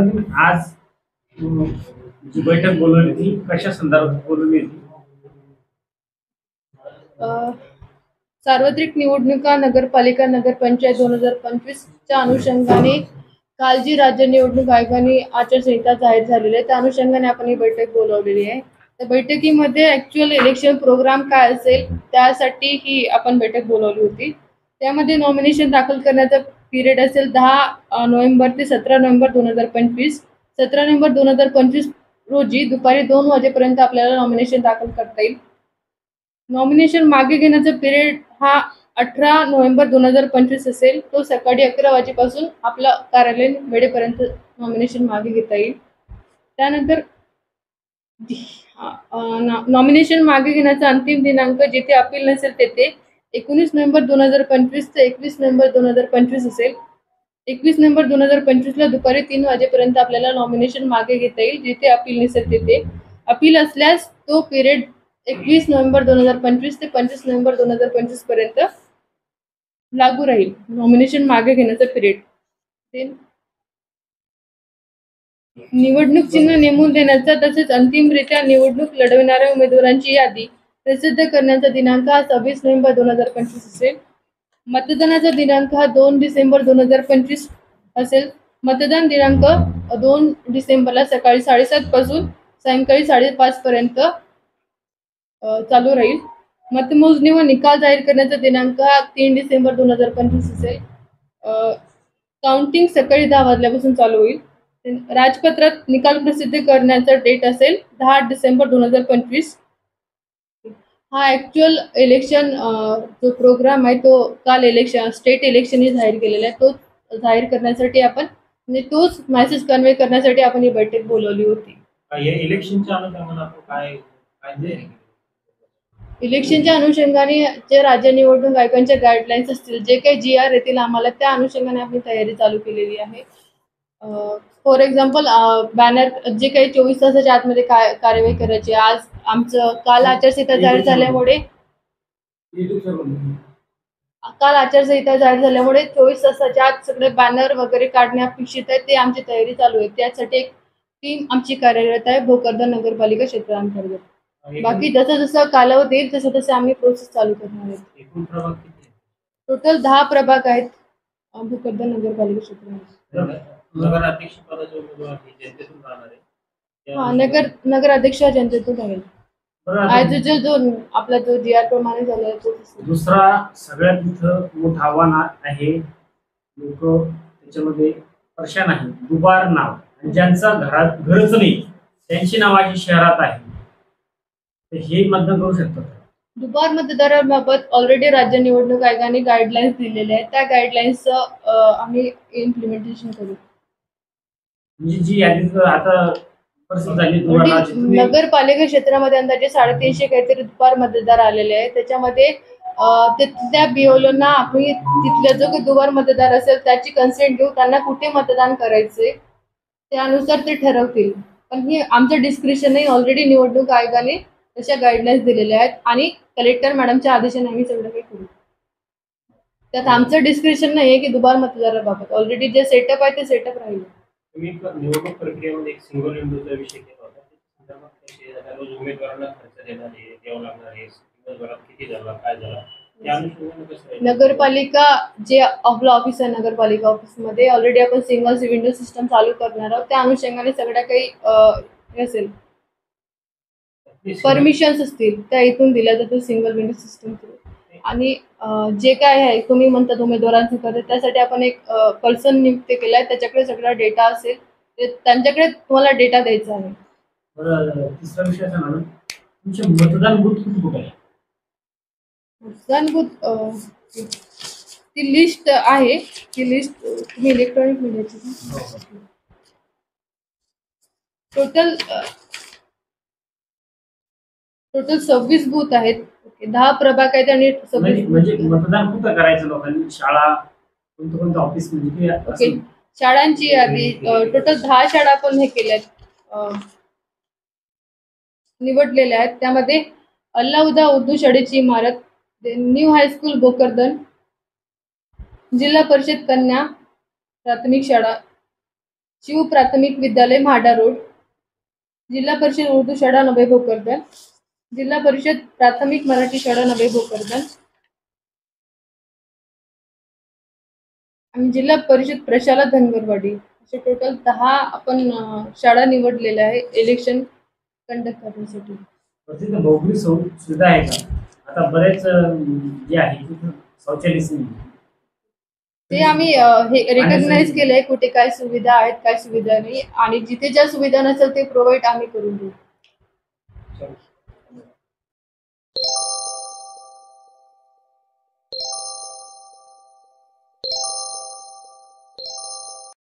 Madam आज जी बैठक बोलवली थी कशा संदर्भात बोलवली होती? सार्वत्रिक निवडणुका नगरपालिका नगरपंचायत 2025च्या अनुषंगाने काल जी राज्य निवडणूक आयोगाने आचारसंहिता जाहीर झालेली आहे त्या अनुषंगाने आपण ही बैठक बोलवलेली आहे. त्या बैठकीमध्ये ऍक्च्युअल इलेक्शन प्रोग्राम काय असेल त्यासाठी ही आपण बैठक बोलवली होती. त्यामध्ये नॉमिनेशन दाखल करण्याचा पिरियड असेल 10 नोव्हेंबर ते 17 नोव्हेंबर 2025. 17 नोव्हेंबर 2025 रोजी दुपारी 2 वाजेपर्यंत आपल्याला नॉमिनेशन दाखल करता येईल. नॉमिनेशन मागे घेण्याचा पिरियड हा 18 नोव्हेंबर 2025 असेल. तो सकाळी 11 वाजेपासून आपलं कार्यालय वेळेपर्यंत नॉमिनेशन मागे घेता येईल. त्यानंतर नॉमिनेशन मागे घेण्याचा अंतिम दिनांक जिथे अपील नसेल तेथे 19 नोव्हेंबर 2025 ते 21 नोव्हेंबर 2025 असेल. 21 नोव्हेंबर 2025 ला दुपारी 3 वाजेपर्यंत आपल्याला नॉमिनेशन मागे घेता येईल जिथे अपील नसेल तेथे. अपील असल्यास तो पिरियड 21 नोव्हेंबर 2025 ते 25 नोव्हेंबर 2025 पर्यंत लागू राहील नॉमिनेशन मागे घेण्याचा पिरियड. निवडणूक चिन्ह नेमून देण्याचा तसेच अंतिमरित्या निवडणूक लढवणाऱ्या उमेदवारांची यादी प्रसिद्ध करण्याचा दिनांक हा 26 नोव्हेंबर 2025 असेल. मतदानाचा दिनांक हा 2 डिसेंबर 2025 असेल. मतदान दिनांक 2 डिसेंबरला सकाळी 7:30 पासून सायंकाळी 5:30 पर्यंत चालू राहील. मतमोजणी व निकाल जाहीर करण्याचा दिनांक हा 3 डिसेंबर 2025 असेल. काउंटिंग सकाळी 10 वाजल्यापासून चालू होईल. राजपत्रात निकाल प्रसिद्ध करण्याचा डेट असेल 10 डिसेंबर 2025. हा ऍक्च्युअल इलेक्शन जो प्रोग्राम आहे तो काल स्टेट इलेक्शन जाहीर केलेला आहे. तो जाहीर करण्यासाठी आपण म्हणजे तोच मेसेज कन्वे करण्यासाठी आपण ही बैठक बोलवली होती. इलेक्शनच्या अनुषंगाने काय काय इलेक्शनच्या अनुषंगाने जे राज्य निवडणूक आयोगाच्या गाईडलाईन्स असतील जे काही GR येतील आम्हाला त्या अनुषंगाने आम्ही तयारी चालू केलेली आहे. फॉर एक्झाम्पल बॅनर जे काही 24 तासाच्या आतमध्ये कार्यवाही करायची. आज आमचं काल आचारसंहिता जाहीर झाल्यामुळे 24 तासाच्या आत सगळे बॅनर वगैरे काढणे अपेक्षित आहे. ते आमची तयारी चालू आहे. त्यासाठी एक टीम आमची कार्यरत आहे भोकरदन नगरपालिका क्षेत्रांतर्गत. बाकी जसं जसं कालावधी येईल तसं तसं आम्ही प्रोसेस चालू करणार आहोत. टोटल 10 प्रभाग आहेत भोकरदन नगरपालिका क्षेत्रामध्ये. नगराध्यक्ष जनतेतून राहील. जो आपला जो GR प्रमाणे झाला तो. दुसरा सगळ्यात मोठं आव्हान आहे लोक त्याच्यामध्ये परेशान आहे दुबार नाव ज्यांचा घरच नाही त्यांची नावाची शहरात आहे. हे मतदान करू शकतात. दुबार मतदारांबाबत ऑलरेडी राज्य निवडणूक आयोगाने गाईडलाईन्स दिलेले आहेत. त्या गाईडलाईन्स आम्ही इम्प्लिमेंटेशन करू. म्हणजे जी यादी आता नगरपालिका क्षेत्रामध्ये अंदाजे 350 काहीतरी दुबार मतदार आलेले आहेत. त्याच्यामध्ये त्या बिओलोना आम्ही तिथल्या जो काही दुबार मतदार असेल त्याची कन्सेंट घेऊ. त्यांना कुठे मतदान करायचे त्यानुसार ते ठरवतील. पण हे आमचं डिस्क्रिप्शन नाही. ऑलरेडी निवडणूक आयोगाने तशा गाईडलाईन्स दिलेल्या आहेत आणि कलेक्टर मॅडमच्या आदेशाने आम्ही सगळं काही करू. त्यात आमचं डिस्क्रिप्शन नाही आहे की दुबार मतदाराबाबत. ऑलरेडी जे सेटअप आहे ते सेटअप राहील. निवडणूक प्रक्रियेमध्ये एक सिंगल विंडोचा विषय केला होता. उमेदवारांना खर्च देणार आहे द्यावं लागणार आहे किती झाला काय झाला. नगरपालिका जे आपलं ऑफिस आहे नगरपालिका ऑफिसमध्ये ऑलरेडी आपण सिंगल विंडो सिस्टम चालू करणार आहोत. त्या अनुषंगाने सगळ्या काही असेल परमिशन्स असतील त्या इथून दिल्या जातात सिंगल विंडो सिस्टम थ्रू. आणि जे काय आहे तुम्ही म्हणतात उमेदवारांचं करत त्यासाठी आपण एक पर्सन नियुक्त केलाय. त्याच्याकडे सगळा डेटा असेल त्यांच्याकडे तुम्हाला डेटा द्यायचा आहे. तिसरा विषय सांगा तुमचे मतदान बूथ कुठे आहे? मतदान बूथ ती लिस्ट आहे. ती लिस्ट तुम्ही इलेक्ट्रॉनिक मीडियाची टोटल 26 बूथ आहेत. 10 प्रभाग आहेत आणि 26 म्हणजे मतदान कुठं करायचं लोकांनी शाळा कोणतं ऑफिस म्हणजे ओके शाळांची यादी टोटल 10 शाळा आपण हे केल्यात निवडलेल्या आहेत. त्यामध्ये अल्लाउद्दा उर्दू शाळेची इमारत, न्यू हायस्कूल भोकरदन, जिल्हा परिषद कन्या प्राथमिक शाळा शिव प्राथमिक विद्यालय म्हाडा रोड, जिल्हा परिषद उर्दू शाळा नवे भोकरदन, जिल्हा परिषद प्राथमिक मराठी शाळा नवे भोकरदन आणि जिल्हा परिषद प्रशाला धनगरवाडी, असे टोटल 10 आपण शाळा निवडलेल्या आहे इलेक्शन कंडक्ट करण्यासाठी. तिथे भौगोलिक सुविधा आहे का? आता बरेच जे आहे तिथे शौचालयच नाही. ते आम्ही हे रेकग्नाइज केलंय कुठे काय सुविधा आहेत काय सुविधा नाही, आणि जिथे ज्या सुविधा नसेल ते प्रोव्हाइड आम्ही करून देऊ.